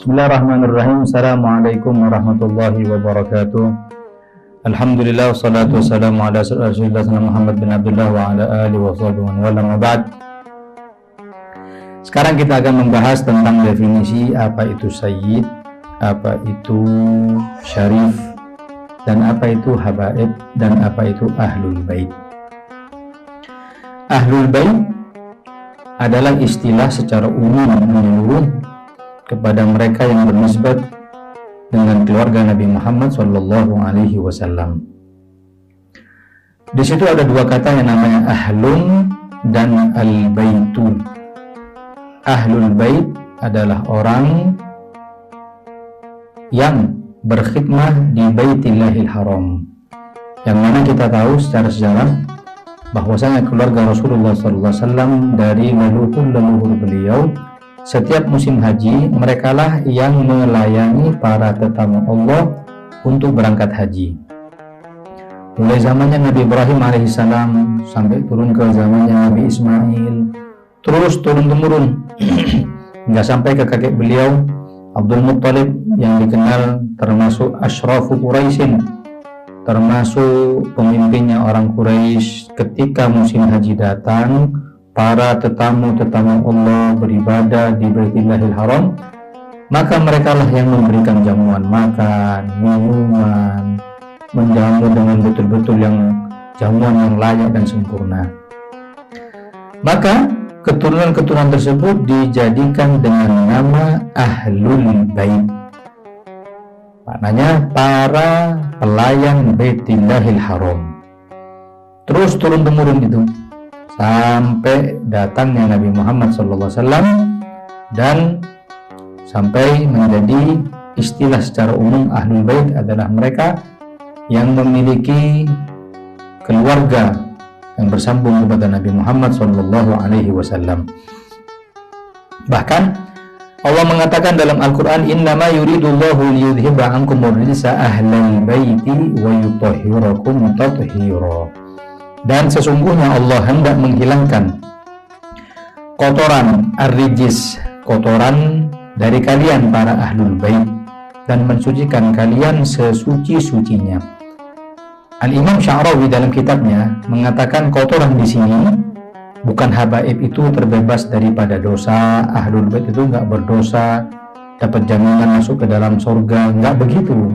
Bismillahirrahmanirrahim. Assalamualaikum warahmatullahi wabarakatuh. Alhamdulillah wassalatu wassalamu ala Rasulillah Muhammad bin Abdullah wa ala alihi wa sahbihi wa ala ba'd. Sekarang kita akan membahas tentang definisi apa itu sayyid, apa itu syarif, dan apa itu habaib, dan apa itu ahlul bait. Ahlul bait adalah istilah secara umum menyeluruh kepada mereka yang bernisbat dengan keluarga Nabi Muhammad Sallallahu Alaihi Wasallam. Di situ ada dua kata yang namanya ahlun dan al-baitun. Ahlul bait adalah orang yang berkhidmah di Baitillahil Haram, yang mana kita tahu secara sejarah bahwasanya keluarga Rasulullah Sallallahu Alaihi Wasallam dari leluhur beliau, setiap musim haji merekalah yang melayani para tetamu Allah untuk berangkat haji. Mulai zamannya Nabi Ibrahim alaihissalam sampai turun ke zamannya Nabi Ismail, terus turun-temurun hingga sampai ke kakek beliau Abdul Muttalib yang dikenal termasuk Ashrafu Quraisyin, termasuk pemimpinnya orang Quraisy. Ketika musim haji datang, para tetamu-tetamu Allah beribadah di Baitillahil Haram, maka merekalah yang memberikan jamuan makan, minuman, menjamu dengan betul-betul jamuan yang layak dan sempurna. Maka keturunan-keturunan tersebut dijadikan dengan nama Ahlul Bait. Maknanya para pelayan Baitillahil Haram. Terus turun-temurun itu sampai datangnya Nabi Muhammad SAW dan sampai menjadi istilah secara umum Ahlul Bait adalah mereka yang memiliki keluarga yang bersambung kepada Nabi Muhammad SAW. Bahkan Allah mengatakan dalam Al-Quran, innama yuridullahu liyudhiba ankumur rijsa ahlal baiti wa yutahhirakum tathira. Dan sesungguhnya Allah hendak menghilangkan kotoran ar-rijis, kotoran dari kalian para ahlul bait, dan mensucikan kalian sesuci-sucinya. Al-Imam Sya'rawi dalam kitabnya mengatakan kotoran di sini bukan habaib itu terbebas daripada dosa, ahlul bait itu enggak berdosa, dapat jaminan masuk ke dalam surga, enggak begitu.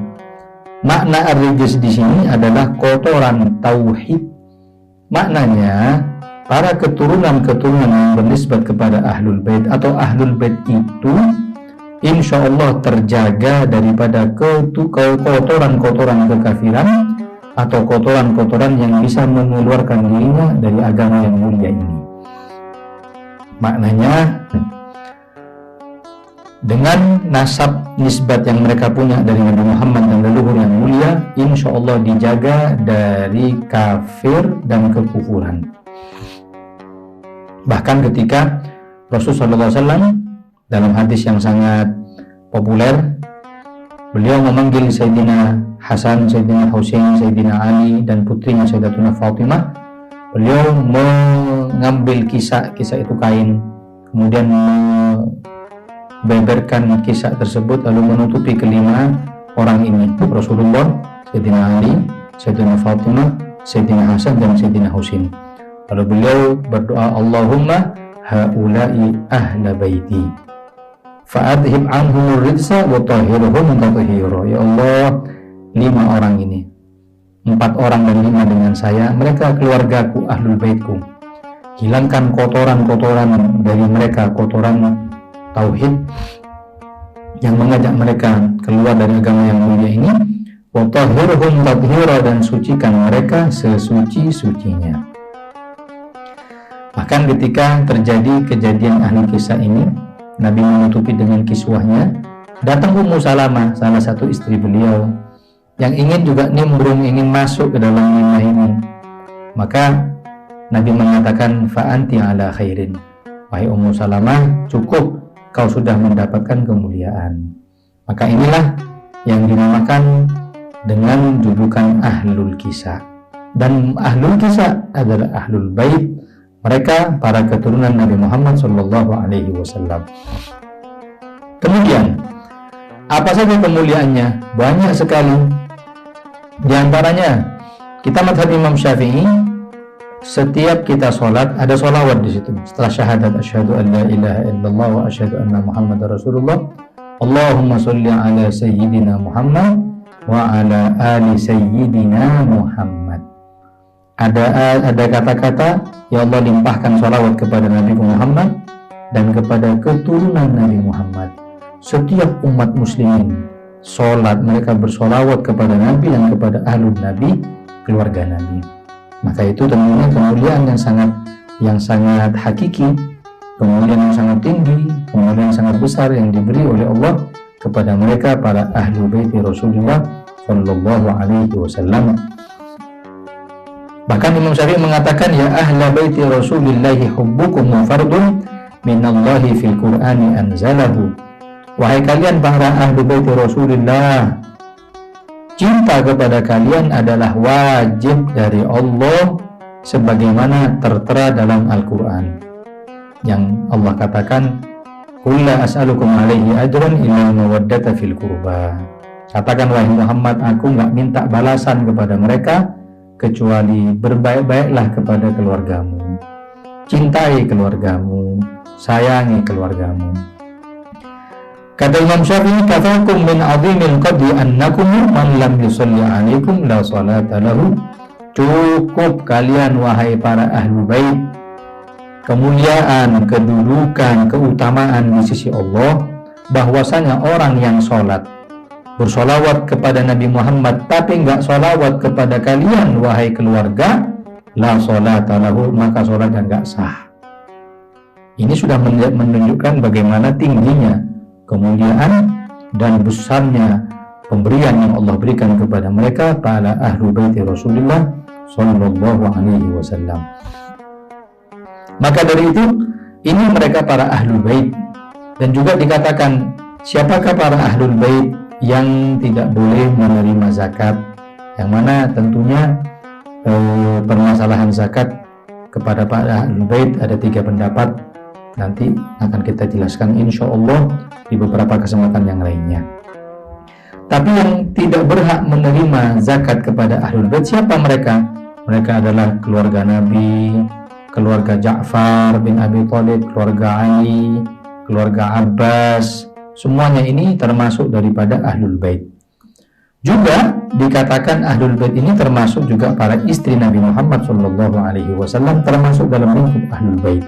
Makna ar-rijis di sini adalah kotoran tauhid. Maknanya para keturunan-keturunan yang bernisbat kepada ahlul bait atau ahlul bait itu insya Allah terjaga daripada kotoran-kotoran kekafiran atau kotoran-kotoran yang bisa mengeluarkan dirinya dari agama yang mulia ini. Maknanya dengan nasab nisbat yang mereka punya dari Nabi Muhammad dan leluhur yang mulia, insya Allah dijaga dari kafir dan kekufuran. Bahkan ketika Rasulullah SAW dalam hadis yang sangat populer, beliau memanggil Sayyidina Hasan, Sayyidina Husain, Sayyidina Ali dan putrinya Sayyidatuna Fatimah. Beliau mengambil kisah itu kain, kemudian beberkan kisah tersebut lalu menutupi kelima orang ini, Rasulullah, Sayyidina Ali, Sayyidina Fatimah, Sayyidina Hasan dan Sayyidina Husain. Lalu beliau berdoa, Allahumma haula'i ahla baiti fa'adhib anhumur rijsa wa tahhirhum tathira. Ya Allah, 5 orang ini, 4 orang dan 5 dengan saya, mereka keluargaku, ahlul baitku. Hilangkan kotoran-kotoran dari mereka, kotoran tauhid yang mengajak mereka keluar dari agama yang mulia ini, wa tahhirhum tathira, dan sucikan mereka sesuci-sucinya. Bahkan ketika terjadi kejadian ahli kisah ini, Nabi menutupi dengan kiswahnya. Datang Ummu Salamah, salah satu istri beliau, yang ingin juga nimbrung, ingin masuk ke dalam 5 ini. Maka Nabi mengatakan, fa'anti ala khairin. Wahai Ummu Salamah, cukup, kau sudah mendapatkan kemuliaan. Maka inilah yang dinamakan dengan julukan ahlul kisah. Dan ahlul kisah adalah ahlul bait, mereka para keturunan Nabi Muhammad SAW. Kemudian Apa saja kemuliaannya? Banyak sekali. Di antaranya, kita madhab Imam Syafi'i, setiap kita sholat ada sholawat di situ. Setelah syahadat asyhadu an la ilaha illallah wa asyhadu anna Muhammadar Rasulullah, Allahumma sholli ala sayyidina Muhammad wa ala ali sayyidina Muhammad. Ada kata-kata, ya Allah limpahkan sholawat kepada Nabi Muhammad dan kepada keturunan Nabi Muhammad. Setiap umat muslimin sholat, mereka bersolawat kepada Nabi dan kepada ahlul Nabi, keluarga Nabi. Maka itu tentunya kemuliaan yang sangat hakiki, kemuliaan yang sangat tinggi, kemuliaan yang sangat besar yang diberi oleh Allah kepada mereka para ahlu baiti Rasulullah Shallallahu Alaihi Wasallam. Bahkan Imam Syafi'i mengatakan, ya ahla baiti Rasulillahi hubbukum fardun minallahi fil Qur'ani anzalahu. Wahai kalian para ahlu baiti Rasulullah, cinta kepada kalian adalah wajib dari Allah sebagaimana tertera dalam Al-Quran, yang Allah katakan, qul la as'alukum alaihi ajran illa mawaddata fil qurba. Katakan, wahai Muhammad, aku enggak minta balasan kepada mereka kecuali berbaik-baiklah kepada keluargamu, cintai keluargamu, sayangi keluargamu. Kata Imam Syafi'i, kafakum min azimil qadri annakum man lam yusalli alaikum la salata lahu. Cukup kalian wahai para ahlu bait kemuliaan, kedudukan, keutamaan di sisi Allah, bahwasanya orang yang sholat, bersolawat kepada Nabi Muhammad tapi enggak solawat kepada kalian wahai keluarga, la salata lahu, maka sholatnya enggak sah. Ini sudah menunjukkan bagaimana tingginya kemuliaan dan besarnya pemberian yang Allah berikan kepada mereka para ahlu baiti Rasulullah Sallallahu Alaihi Wasallam. Maka dari itu, ini mereka para ahlul bait. Dan juga dikatakan, siapakah para ahlul bait yang tidak boleh menerima zakat, yang mana tentunya permasalahan zakat kepada para ahlul bait ada 3 pendapat. Nanti akan kita jelaskan insya Allah di beberapa kesempatan yang lainnya. Tapi yang tidak berhak menerima zakat kepada ahlul bait, siapa mereka? Mereka adalah keluarga Nabi, keluarga Ja'far bin Abi Thalib, keluarga Ali, keluarga Abbas. Semuanya ini termasuk daripada ahlul bait. Juga dikatakan ahlul bait ini termasuk juga para istri Nabi Muhammad SAW, termasuk dalam lingkup ahlul bait.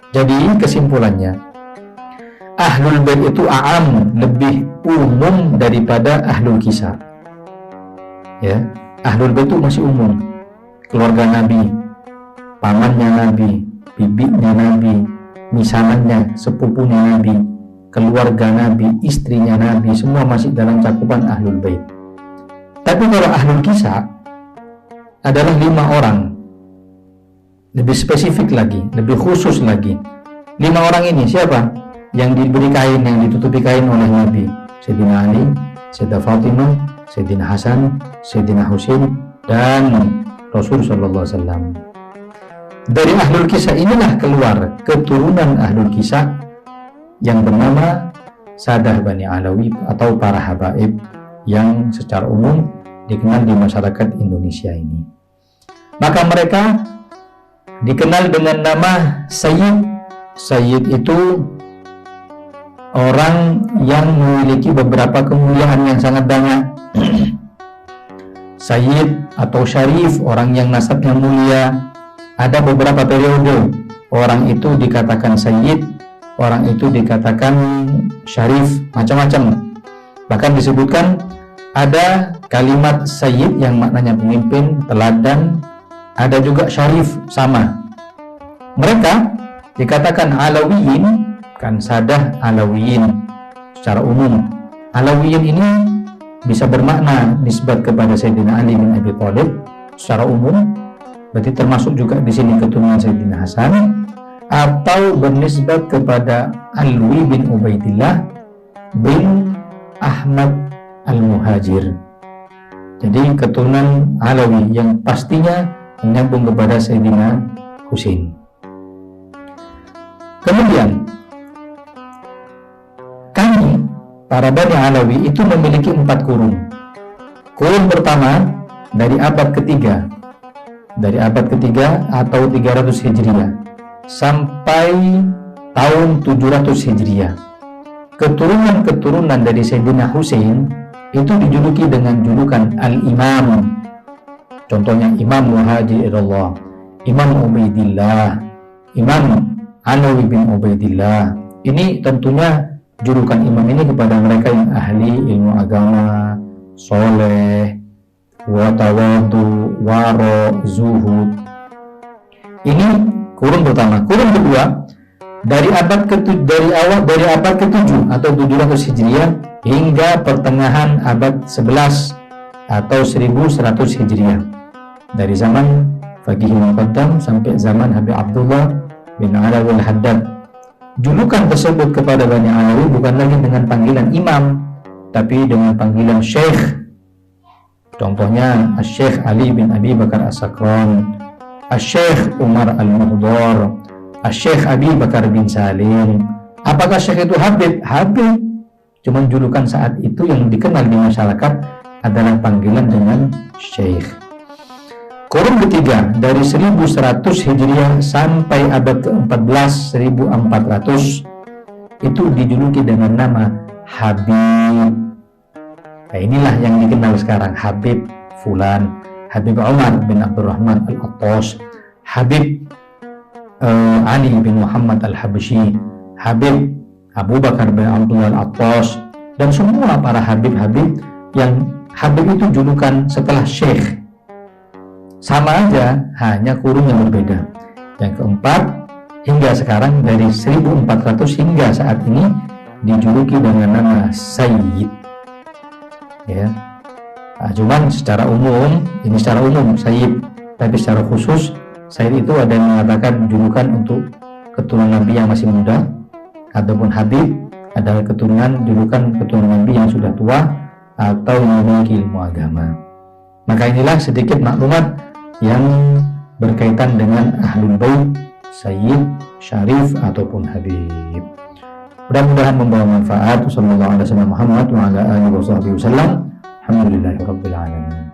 Jadi kesimpulannya, ahlul bait itu a'am, lebih umum daripada ahlul kisah. Ya, ahlul bait itu masih umum. Keluarga Nabi, pamannya Nabi, bibinya Nabi, misanannya, sepupunya Nabi, keluarga Nabi, istrinya Nabi, semua masih dalam cakupan ahlul bait. Tapi kalau ahlul kisah adalah 5 orang. Lebih spesifik lagi, lebih khusus lagi. 5 orang ini siapa? Yang diberi kain, yang ditutupi kain oleh Nabi: Sayyidina Ali, Sayyidah Fatimah, Sayyidina Hasan, Sayyidina Husain, dan Rasul Sallallahu Alaihi Wasallam. Dari ahlul kisah inilah keluar keturunan ahlul kisah yang bernama Sadah Bani Alawi atau para habaib, yang secara umum dikenal di masyarakat Indonesia ini. Maka mereka dikenal dengan nama Sayyid. Sayyid itu orang yang memiliki beberapa kemuliaan yang sangat banyak. Sayyid atau Syarif, orang yang nasabnya mulia. Ada beberapa periode orang itu dikatakan Sayyid, orang itu dikatakan Syarif, macam-macam. Bahkan disebutkan ada kalimat Sayyid yang maknanya pemimpin, teladan. Ada juga Syarif, sama. Mereka dikatakan Alawiyin, kan Sadah Alawiyin secara umum. Alawiyin ini bisa bermakna nisbat kepada Sayyidina Ali bin Abi Thalib secara umum, berarti termasuk juga di sini keturunan Sayyidina Hasan, atau bernisbat kepada Alwi bin Ubaidillah bin Ahmad Al-Muhajir. Jadi keturunan Alawi yang pastinya menyambung kepada Sayyidina Husain. Kemudian kami para Bani Alawi itu memiliki 4 kurun. Kurun pertama dari abad ketiga atau 300 Hijriah sampai tahun 700 Hijriah. Keturunan dari Sayyidina Husain itu dijuluki dengan julukan Al-Imam. Contohnya Imam Muhajirullah, Imam Ubaidillah, Imam Alawi bin Ubaidillah. Ini tentunya julukan imam ini kepada mereka yang ahli ilmu agama, soleh, watawadu, waro, zuhud. Ini kurun pertama. Kurun kedua dari abad ke-7 atau 700 Hijriah hingga pertengahan abad 11 atau 1100 Hijriah. Dari zaman Faqih Muqaddam sampai zaman Habib Abdullah bin Alawi al-Haddad. Julukan tersebut kepada Bani Alawi bukan lagi dengan panggilan imam, tapi dengan panggilan syekh. Contohnya Syekh Ali bin Abi Bakar As-Sakran, Syekh Umar Al-Muhdar, Syekh Abi Bakar bin Salim. Apakah syekh itu Habib? Habib. Cuman julukan saat itu yang dikenal di masyarakat adalah panggilan dengan syekh. Kurun ketiga dari 1100 Hijriah sampai abad ke-14 1400 itu dijuluki dengan nama Habib. Nah, inilah yang dikenal sekarang, Habib Fulan, Habib Umar bin Abdurrahman Al-Attas, Habib Ali bin Muhammad Al-Habsyi, Habib Abu Bakar bin Abdullah Al-Attas, dan semua para Habib-Habib yang Habib itu julukan setelah Syekh. Sama aja, hanya kurun yang berbeda. Yang keempat, hingga sekarang dari 1400 hingga saat ini dijuluki dengan nama Sayyid. Ya. Nah, cuman secara umum, ini secara umum Sayyid, tapi secara khusus Sayyid itu ada yang mengatakan julukan untuk keturunan Nabi yang masih muda, ataupun Habib adalah julukan keturunan Nabi yang sudah tua atau yang memiliki ilmu agama. Maka inilah sedikit maklumat yang berkaitan dengan Ahlul Bait, Sayyid, Syarif ataupun Habib. Mudah-mudahan membawa manfaat. Sallallahu alaihi wasallam Muhammad wa ala alihi wasallam. Alhamdulillahirabbil alamin.